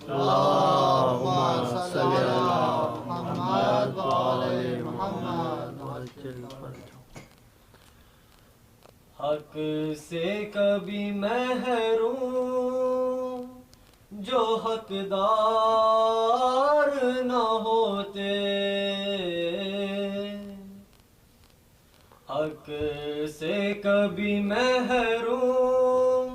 अल्लाहुम्मा सल्ली अला मुहम्मद व आले मुहम्मद। हक से कभी महरूम जो हकदार न होते, हक से कभी महरूम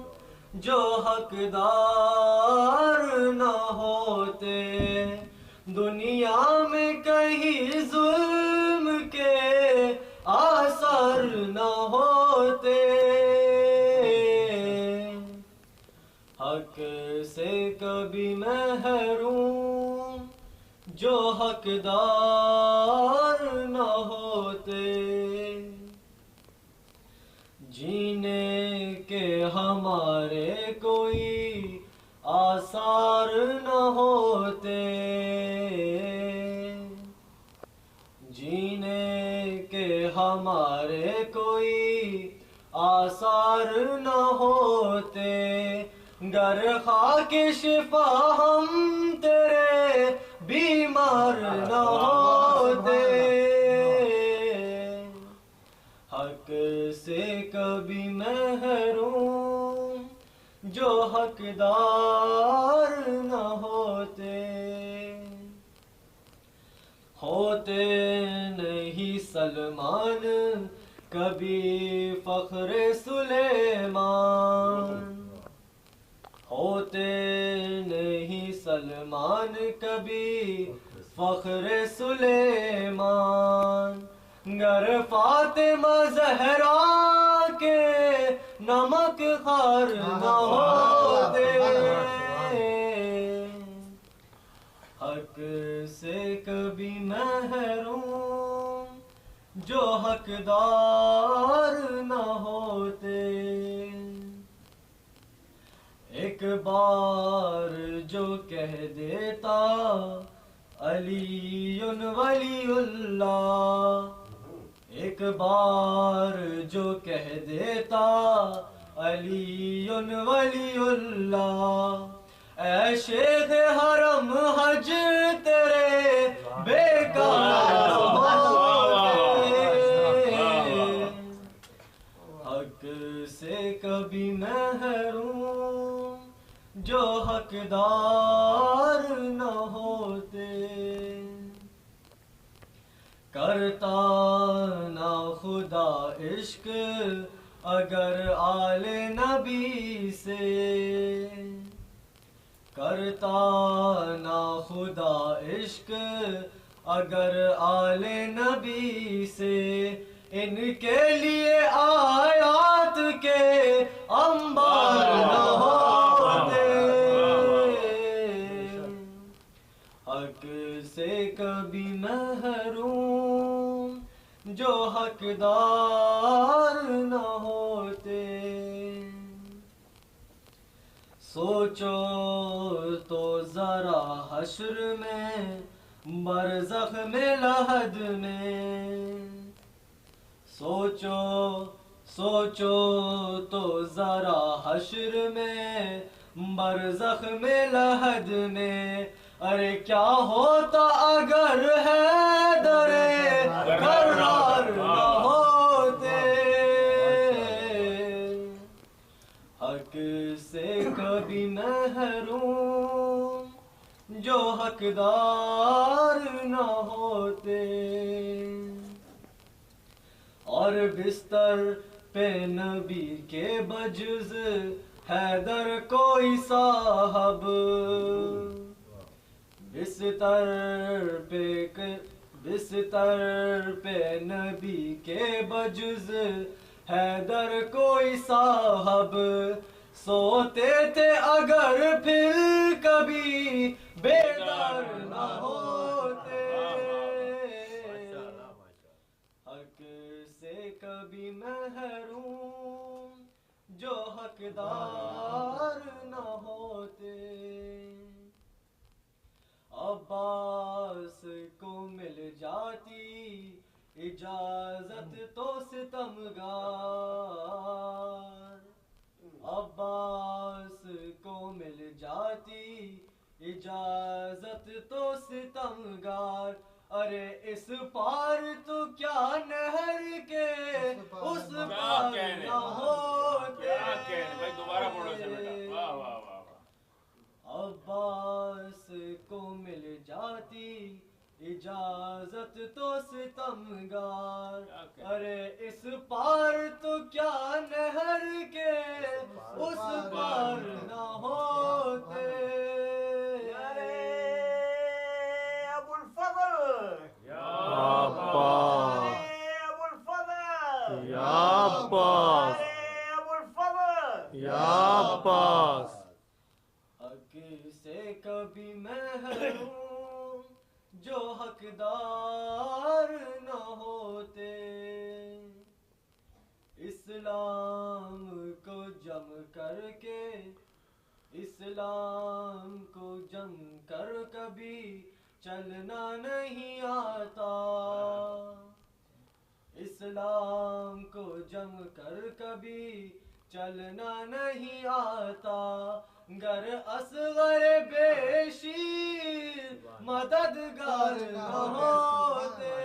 जो हकदार न होते, दुनिया में कहीं जुल्म के आसार न होते। हक से कभी महरूम जो हकदार न होते, जीने के हमारे कोई आसार न होते, जीने के हमारे कोई आसार न होते, गर खाके शिफा हम तेरे बीमार न होते। हक से कभी महरूम जो हकदार न होते नहीं सलमान कभी फख्रे सुलेमान, होते नहीं सलमान कभी फख्रे सुलेमान, गर फातिमा ज़हरा के नमक खार न होते। हक से कभी महरूम जो हकदार न होते, एक बार जो कह देता अलीयुन वलीउल्लाह, एक बार जो कह देता अलीयुन वलीउल्लाह, ऐ शेख हरम हज तेरे बेकार होते। हक से कभी महरूम जो हकदार न होते, करता ना खुदा इश्क अगर आले नबी से, करता ना खुदा इश्क अगर आले नबी से, इनके लिए आयात के अंबार न होते। हक से कभी महरूम जो हकदार न होते, सोचो तो जरा हश्र में बरज़ख में लहद में, सोचो सोचो तो जरा हश्र में बरज़ख में लहद में, अरे क्या होता अगर है दरे करार न होते। हक से कभी महरूम जो हकदार न होते, और बिस्तर पे नबी के बजुज़ हैदर कोई साहब, बिस्तर पे नबी के बजुज़ हैदर कोई साहब, सोते थे अगर फिर कभी बेदार न होते। हक से कभी महरूम जो हकदार न होते, अब्बास को मिल जाती इजाजत तो सितमगार, अब्बास को मिल जाती इजाजत अरे इस पार तो क्या नहर के उस पार कहने? न होते। क्या कहने भाई, दोबारा पढ़ो से बेटा। वाह वाह वाह वाह। अब्बास को मिल जाती इजाजत तो सितमगार। क्या कहने? अरे इस पार तो क्या नहर के उस पार न होते। अरे अबुल फजल, या अरे अबुल फजल, अरे अबुल फजल, हक से कभी महरूम जो हकदार न होते। इस्लाम को जम करके, इस्लाम को जम कर कभी चलना नहीं आता। इस्लाम को जम कर कभी चलना नहीं आता। गर असगर बेशीर मददगार न होते।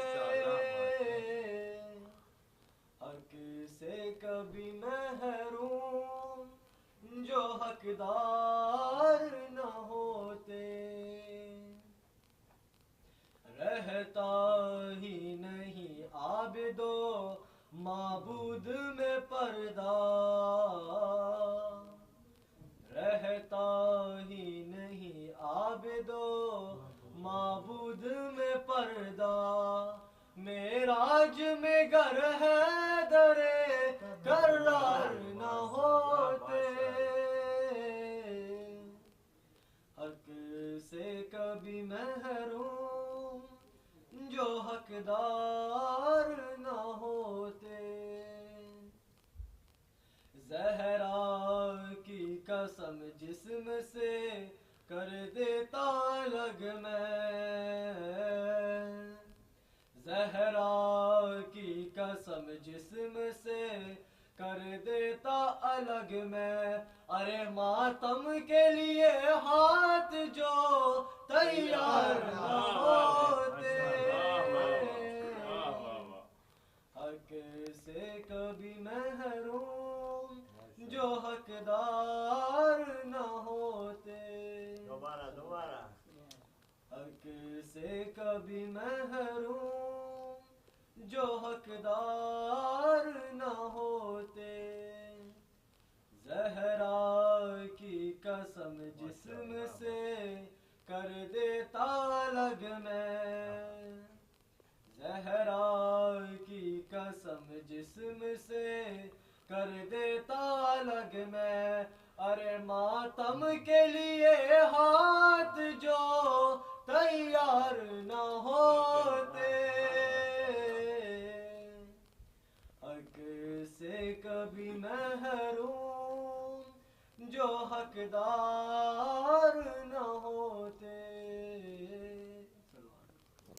हक से कभी महरूम जो हकदार न होते। रहता ही नहीं आबिदो माबूद में पर्दा। रहता ही नहीं आबिदो माबूद में पर्दा। मेराज में गर है दरे करार न होते। हक से कभी महरूम जो हकदार न होते। ज़हरा की कसम जिस्म से कर देता लग मैं। ज़हरा की कसम जिस्म से कर देता अलग मैं। अरे मातम के लिए हाथ जो तैयार न होते। हक से कभी महरूम जो हकदार न होते। दोबारा दोबारा। हक से कभी महरूम जो हकदार न होते। ज़हरा की कसम जिस्म से कर देता लग मैं। ज़हरा की कसम जिस्म से कर देता लग मैं। अरे मातम के लिए हाथ जो तैयार न होते। हक से कभी महरूम जो हकदार